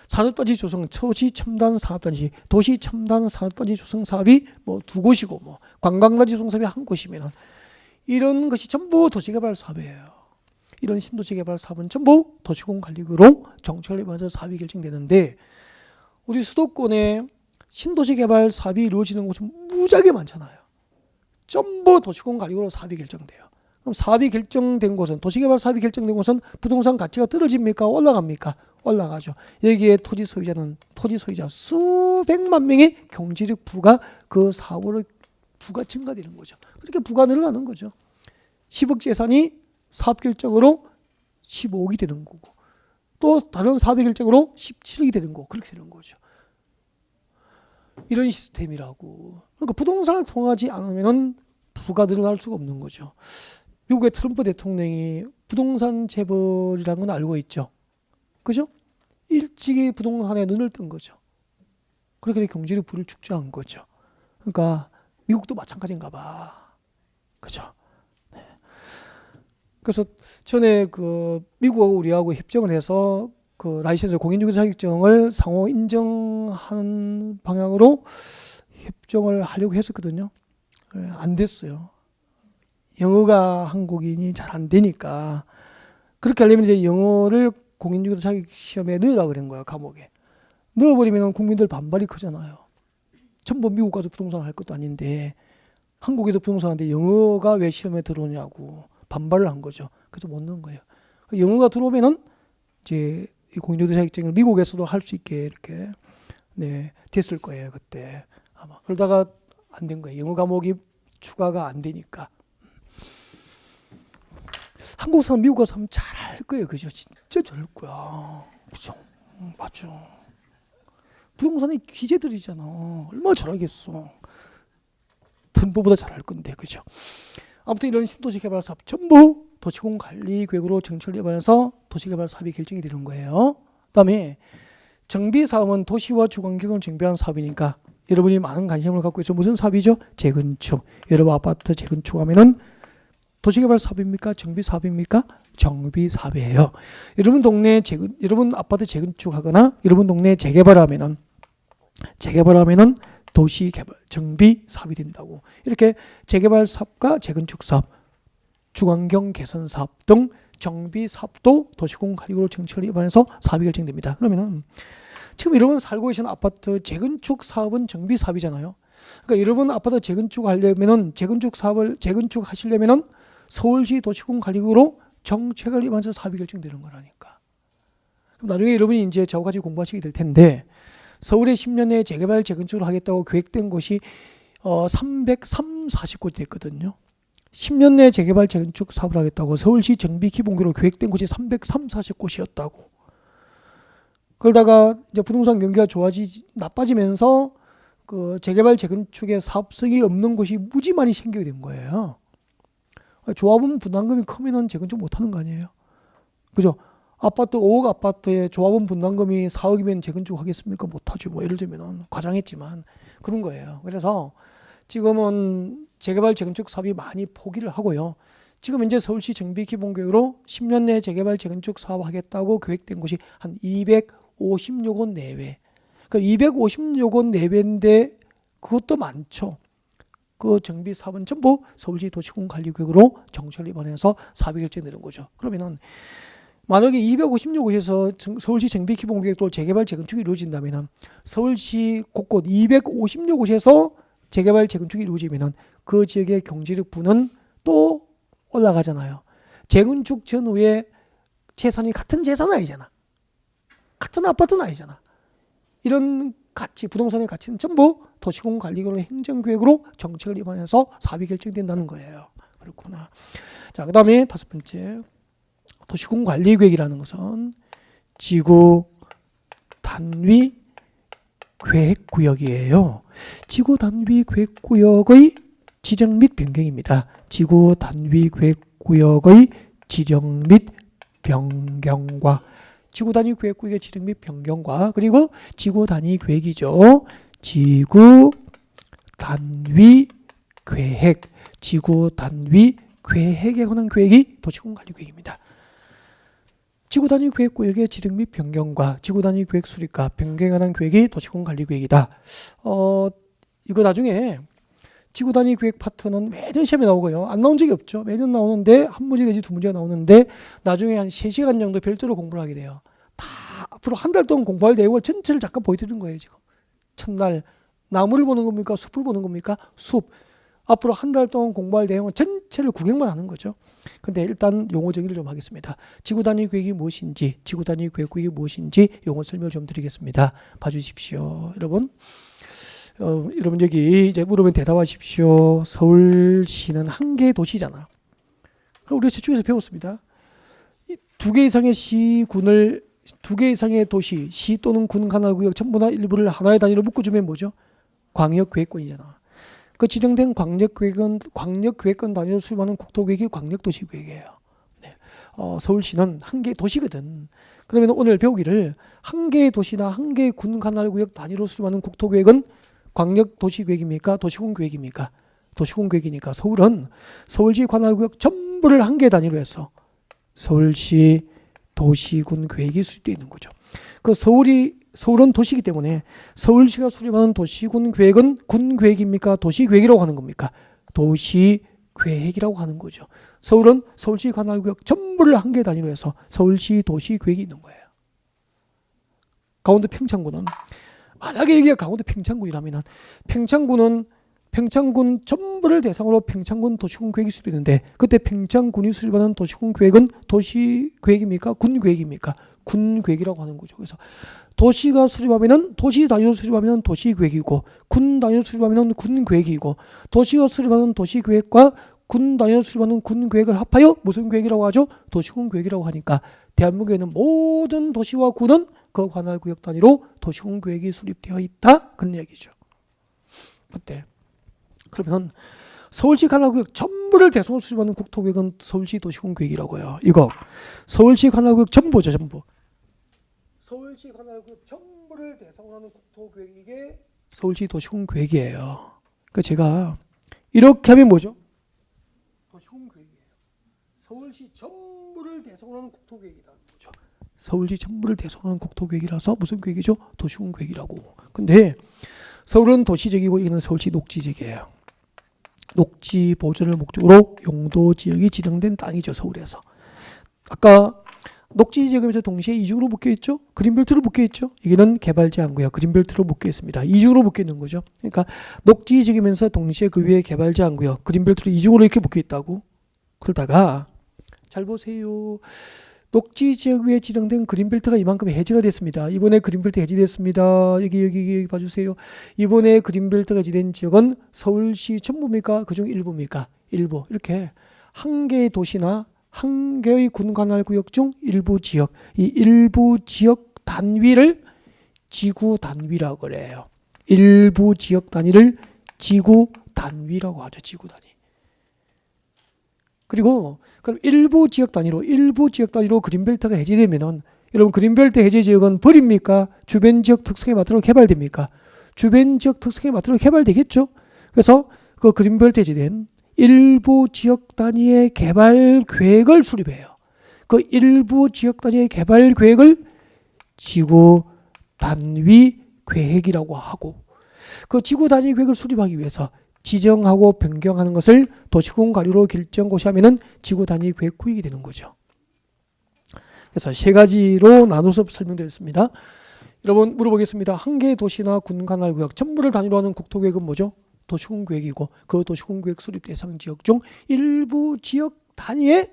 산업단지 조성, 도시 첨단 산업단지 조성 사업이 뭐 2곳이고 뭐 관광단지 조성 사업이 1곳이면은 이런 것이 전부 도시개발 사업이에요. 이런 신도시개발 사업은 전부 도시공관리구로 정책을 맞아 사업이 결정되는데 우리 수도권에 신도시개발 사업이 이루어지는 곳은 무지하게 많잖아요. 전부 도시공관리구로 사업이 결정돼요. 그럼 사업이 결정된 곳은, 도시개발 사업이 결정된 곳은 부동산 가치가 떨어집니까? 올라갑니까? 올라가죠. 여기에 토지 소유자 수백만 명의 경제력 부가 그 사업으로 부가 증가되는 거죠. 그렇게 부가 늘어나는 거죠. 10억 재산이 사업 결정으로 15억이 되는 거고 또 다른 사업의 결정으로 17억이 되는 거고 그렇게 되는 거죠. 이런 시스템이라고. 그러니까 부동산을 통하지 않으면 부가 늘어날 수가 없는 거죠. 미국의 트럼프 대통령이 부동산 재벌이라는 건 알고 있죠. 그죠? 일찍이 부동산에 눈을 뜬 거죠. 그렇게 경제력 부를 축소한 거죠. 그러니까 미국도 마찬가지인가 봐. 그죠? 네. 그래서 전에 미국하고 우리하고 협정을 해서 라이센스 공인중개사 자격증을 상호 인정하는 방향으로 협정을 하려고 했었거든요. 안 됐어요. 영어가 한국인이 잘 안 되니까 그렇게 하려면 이제 영어를 공인중개사 자격 시험에 넣으라 그런 거야. 과목에 넣어버리면 국민들 반발이 크잖아요. 전부 미국 가서 부동산 할 것도 아닌데 한국에서 부동산 하는데 영어가 왜 시험에 들어오냐고 반발을 한 거죠. 그래서 못 넣은 거예요. 영어가 들어오면은 이제 이 공인중개사 자격증을 미국에서도 할 수 있게 이렇게 네, 됐을 거예요. 그때 아마. 그러다가 안 된 거예요. 영어 과목이 추가가 안 되니까. 한국 사람 미국 가서 하면 잘할 거예요. 그죠? 진짜 잘할 거야. 그죠? 맞죠. 부동산의 귀재들이잖아. 얼마나 잘하겠어. 던보보다 잘할 건데. 그죠? 아무튼 이런 신도시개발 사업 전부 도시공관리계획으로 정책을 위반해서 도시개발 사업이 결정이 되는 거예요. 그다음에 정비사업은 도시와 주거환경을 정비하는 사업이니까 여러분이 많은 관심을 갖고 있죠. 무슨 사업이죠? 재건축. 여러분 아파트 재건축하면은 도시개발 사업입니까? 정비사업입니까? 정비사업이에요. 여러분 동네 여러분 아파트 재건축하거나 여러분 동네 재개발하면은 도시개발 정비사업이 된다고. 이렇게 재개발 사업과 재건축 사업, 주거환경 개선 사업 등 정비 사업도 도시공관리계획으로 정책을 위반해서 사업이 결정됩니다. 그러면은 지금 여러분 살고 계시는 아파트 재건축 사업은 정비 사업이잖아요. 그러니까 여러분 아파트 재건축하려면은 재건축하시려면은 서울시 도시공관리계획으로 정책을 위반해서 사업이 결정되는 거라니까. 그럼 나중에 여러분이 이제 저와 같이 공부하시게 될 텐데 서울에 10년 내에 재개발 재건축을 하겠다고 계획된 곳이 340곳이 됐거든요. 10년 내에 재개발 재건축 사업을 하겠다고 서울시 정비기본계획으로 계획된 곳이 340곳이었다고. 그러다가 이제 부동산 경기가 나빠지면서 그 재개발 재건축의 사업성이 없는 곳이 무지 많이 생기게 된 거예요. 조합원 분담금이 크면은 재건축 못 하는 거 아니에요. 그죠? 아파트 5억 아파트에 조합원 분담금이 4억이면 재건축 하겠습니까? 못 하죠. 뭐 예를 들면은 과장했지만 그런 거예요. 그래서 지금은 재개발 재건축 사업이 많이 포기를 하고요. 지금 이제 서울시 정비기본계획으로 10년 내에 재개발 재건축 사업 하겠다고 계획된 곳이 한 250여 곳 내외. 그러니까 250여 곳 내외인데 그것도 많죠. 그 정비 사업은 전부 서울시 도시공관리계획으로 정책을 위반해서 사업이 결정되는 거죠. 그러면은 만약에 250여 곳에서 서울시 정비기본계획도 재개발 재건축이 이루어진다면 서울시 곳곳 250여 곳에서 재개발 재건축이 이루어지면 그 지역의 경제력 부는 또 올라가잖아요. 재건축 전후에 재산이 같은 재산은 아니잖아. 같은 아파트는 아니잖아. 이런 가치, 부동산의 가치는 전부 도시공관리계획으로 행정계획으로 정책을 위반해서 사업이 결정된다는 거예요. 그렇구나. 자, 그 다음에 5번째. 도시공관리계획이라는 것은 지구 단위 계획구역이에요. 지구 단위 계획구역의 지정 및 변경입니다. 지구 단위 계획구역의 지정 및 변경과 지구 단위 계획구역의 지정 및 변경과 그리고 지구 단위 계획이죠. 지구 단위 계획, 지구 단위 계획에 관한 계획이 도시공관리계획입니다. 지구 단위 계획구역의 지정 및 변경과 지구 단위 계획 수립과 변경에 관한 계획이 도시공관리계획이다. 이거 나중에 지구 단위 계획 파트는 매년 시험에 나오고요. 안 나온 적이 없죠. 매년 나오는데 한 문제 내지 두 문제가 나오는데 나중에 한 3시간 정도 별도로 공부를 하게 돼요. 다 앞으로 한 달 동안 공부할 내용을 전체를 잠깐 보여드리는 거예요. 지금 첫날 나무를 보는 겁니까? 숲을 보는 겁니까? 숲. 앞으로 한 달 동안 공부할 내용은 전체를 구경만 하는 거죠. 근데 일단 용어 정의를 좀 하겠습니다. 지구 단위 계획이 무엇인지, 지구 단위 계획구역이 무엇인지 용어 설명을 좀 드리겠습니다. 봐주십시오. 여러분 여기 이제 물으면 대답하십시오. 서울시는 한 개의 도시잖아. 우리가 저쪽에서 배웠습니다. 2개 이상의 시군을 2개 이상의 도시, 시 또는 군 관할구역 전부나 일부를 하나의 단위로 묶어주면 뭐죠? 광역계획권이잖아. 그 지정된 광역계획권 단위로 수립하는 국토계획이 광역도시계획이에요. 네. 서울시는 한 개의 도시거든. 그러면 오늘 배우기를 한 개의 도시나 한 개의 군 관할구역 단위로 수립하는 국토계획은 광역도시계획입니까? 도시군계획입니까? 도시군계획이니까 서울은 서울시 관할구역 전부를 한 개 단위로 해서 서울시 도시군계획이 수립되어 있는 거죠. 그 서울은 도시이기 때문에 서울시가 수립하는 도시군계획은 군계획입니까? 도시계획이라고 하는 겁니까? 도시계획. 계획이라고 하는 거죠. 서울은 서울시 관할구역 전부를 한 개 단위로 해서 서울시 도시 계획이 있는 거예요. 강원도 평창군은 만약에 이게 강원도 평창군이라면 평창군은 평창군 전부를 대상으로 평창군 도시군 계획이 수립되는데 그때 평창군이 수립하는 도시군 계획은 도시 계획입니까? 군 계획입니까? 군 계획이라고 하는 거죠. 그래서 도시가 수립하면은 도시 단위로 수립하면 도시 계획이고 군 단위로 수립하면 군 계획이고 도시가 수립하는 도시 계획과 군 단위로 수립하는 군 계획을 합하여 무슨 계획이라고 하죠? 도시군 계획이라고 하니까 대한민국에는 모든 도시와 군은 그 관할구역 단위로 도시군 계획이 수립되어 있다 그런 얘기죠. 어때? 그러면 서울시 관할구역 전부를 대상으로 수립하는 국토계획은 서울시 도시군 계획이라고 해요. 이거 서울시 관할구역 전부죠, 전부. 서울시 관할구역 전부를 대상으로 하는 국토계획이 이게 서울시 도시군 계획이에요. 그러니까 제가 이렇게 하면 뭐죠? 도시군 계획이에요. 서울시 전부를 대상으로 하는 국토계획이라는 거죠. 서울시 전부를 대상으로 하는 국토계획이라서 무슨 계획이죠? 도시군 계획이라고. 근데 서울은 도시지역이고 이거는 서울시 녹지지역이에요. 녹지 보존을 목적으로 용도 지역이 지정된 땅이죠, 서울에서. 아까 녹지 지역이면서 동시에 이중으로 묶여 있죠. 그린벨트로 묶여 있죠. 이게는 개발 제한구요. 그린벨트로 묶여 있습니다. 이중으로 묶여 있는 거죠. 그러니까 녹지 지역이면서 동시에 그 위에 개발 제한구요. 그린벨트로 이중으로 이렇게 묶여 있다고. 그러다가 잘 보세요. 녹지 지역 위에 지정된 그린벨트가 이만큼 해제가 됐습니다. 이번에 그린벨트 해제됐습니다. 여기 봐주세요. 이번에 그린벨트가 해제된 지역은 서울시 전부입니까? 그중 일부입니까? 일부. 이렇게 한 개의 도시나 한 개의 군 관할구역 중 일부 지역, 이 일부 지역 단위를 지구 단위라고 그래요. 일부 지역 단위를 지구 단위라고 하죠. 지구 단위. 그리고 그럼 일부 지역 단위로 그린벨트가 해제되면은 여러분 그린벨트 해제 지역은 버립니까? 주변 지역 특성에 맞도록 개발됩니까? 주변 지역 특성에 맞도록 개발되겠죠. 그래서 그 그린벨트 해제된 일부 지역 단위의 개발 계획을 수립해요. 그 일부 지역 단위의 개발 계획을 지구 단위 계획이라고 하고 그 지구 단위 계획을 수립하기 위해서 지정하고 변경하는 것을 도시군 관리로 결정 고시하면은 지구 단위 계획 구역이 되는 거죠. 그래서 세 가지로 나눠서 설명드렸습니다. 여러분 물어보겠습니다. 한 개의 도시나 군 관할구역 전부를 단위로 하는 국토계획은 뭐죠? 도시군 계획이고 그 도시군 계획 수립 대상 지역 중 일부 지역 단위의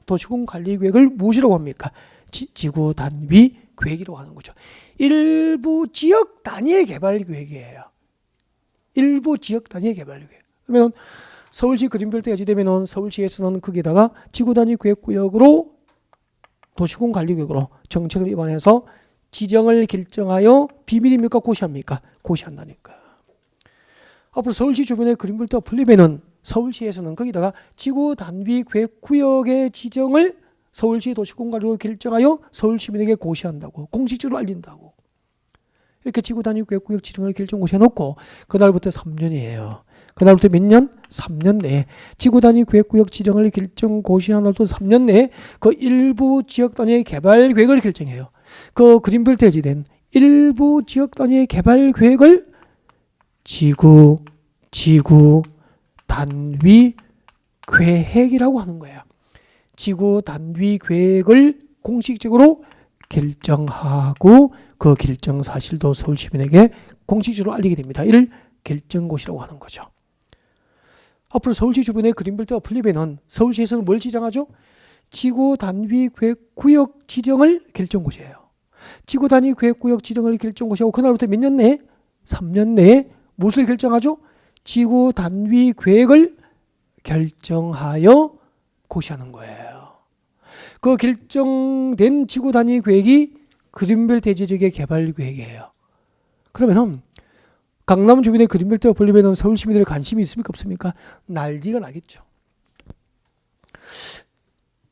도시군 관리 계획을 무엇이라고 합니까? 지구 단위 계획이라고 하는 거죠. 일부 지역 단위의 개발 계획이에요. 일부 지역 단위의 개발 계획. 그러면 서울시 그린벨트 해제되면 서울시에서는 거기에다가 지구 단위 계획 구역으로 도시군 관리 계획으로 정책을 입안해서 지정을 결정하여 비밀입니까? 고시합니까? 고시한다니까. 앞으로 서울시 주변에 그린벨트가 풀리면은 서울시에서는 거기다가 지구 단위 계획 구역의 지정을 서울시 도시군 관리로 결정하여 서울 시민에게 고시한다고 공식적으로 알린다고. 이렇게 지구 단위 계획 구역 지정을 결정 고시해 놓고 그날부터 3년이에요. 그날부터 몇 년? 3년 내에 지구 단위 계획 구역 지정을 결정 고시한 날부터 3년 내에 그 일부 지역 단위의 개발 계획을 결정해요. 그 그린벨트 해제된 일부 지역 단위의 개발 계획을 지구 단위 계획이라고 하는 거예요. 지구 단위 계획을 공식적으로 결정하고 그 결정 사실도 서울 시민에게 공식적으로 알리게 됩니다. 이를 결정고시라고 하는 거죠. 앞으로 서울시 주변에 그린벨트가 풀리면은 서울시에서는 뭘 지정하죠? 지구 단위 계획 구역 지정을 결정고시해요. 지구 단위 계획 구역 지정을 결정고시하고 그날부터 몇 년 내에? 3년 내에 무엇을 결정하죠? 지구 단위 계획을 결정하여 고시하는 거예요. 그 결정된 지구 단위 계획이 그린벨트 해제 지역의 개발 계획이에요. 그러면 강남 주변에 그린벨트가 풀리면 서울 시민들의 관심이 있습니까? 없습니까? 난리가 나겠죠.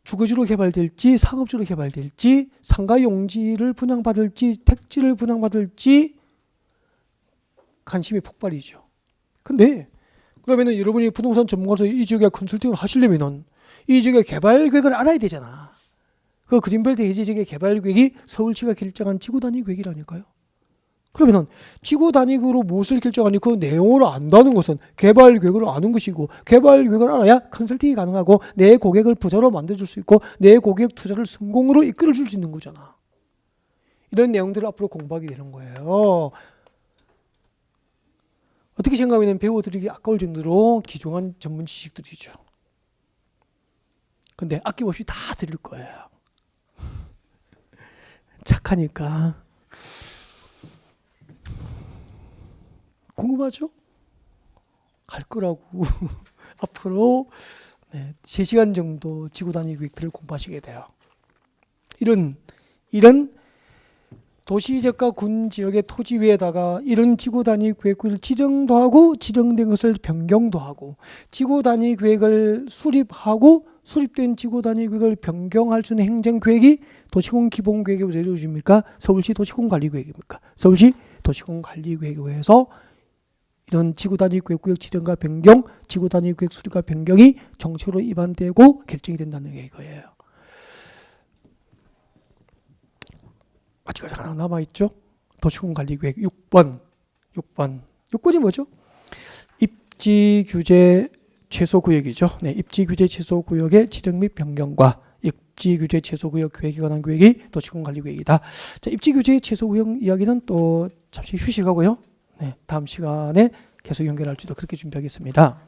주거지로 개발될지 상업지로 개발될지 상가 용지를 분양받을지 택지를 분양받을지 관심이 폭발이죠. 근데 그러면은 여러분이 부동산 전문가로서 이 지역에 컨설팅을 하시려면은 이 지역의 개발 계획을 알아야 되잖아. 그 그린벨트 해제 지역의 개발 계획이 서울시가 결정한 지구 단위 계획이라니까요. 그러면은 지구 단위로 무엇을 결정하니 그 내용을 안다는 것은 개발 계획을 아는 것이고, 개발 계획을 알아야 컨설팅이 가능하고 내 고객을 부자로 만들어줄 수 있고 내 고객 투자를 성공으로 이끌어줄 수 있는 거잖아. 이런 내용들을 앞으로 공부하게 되는 거예요. 어떻게 생각하면 배워드리기 아까울 정도로 귀중한 전문 지식들이죠. 근데 아낌없이 다 드릴 거예요. 착하니까. 궁금하죠? 갈 거라고. 앞으로 3시간 정도 지구 단위 계획표를 공부하시게 돼요. 이런 도시지역과 군 지역의 토지 위에다가 이런 지구 단위 계획을 지정도 하고 지정된 것을 변경도 하고 지구 단위 계획을 수립하고 수립된 지구 단위 계획을 변경할 수 있는 행정 계획이 도시공 기본 계획에 내려집니까? 서울시 도시공 관리 계획입니까? 서울시 도시공 관리 계획에 의해서 이런 지구 단위 계획구역 지정과 변경, 지구 단위 계획 수립과 변경이 정책으로 입안되고 결정이 된다는 게 이거예요. 아직 하나 남아있죠? 도시공관리계획 6번. 6번이 뭐죠? 입지규제 최소구역이죠. 네, 입지규제 최소구역의 지정 및 변경과 입지규제 최소구역 계획에 관한 계획이 도시공관리계획이다. 자, 입지규제 최소구역 이야기는 또 잠시 휴식하고요. 네, 다음 시간에 계속 연결할지도 그렇게 준비하겠습니다.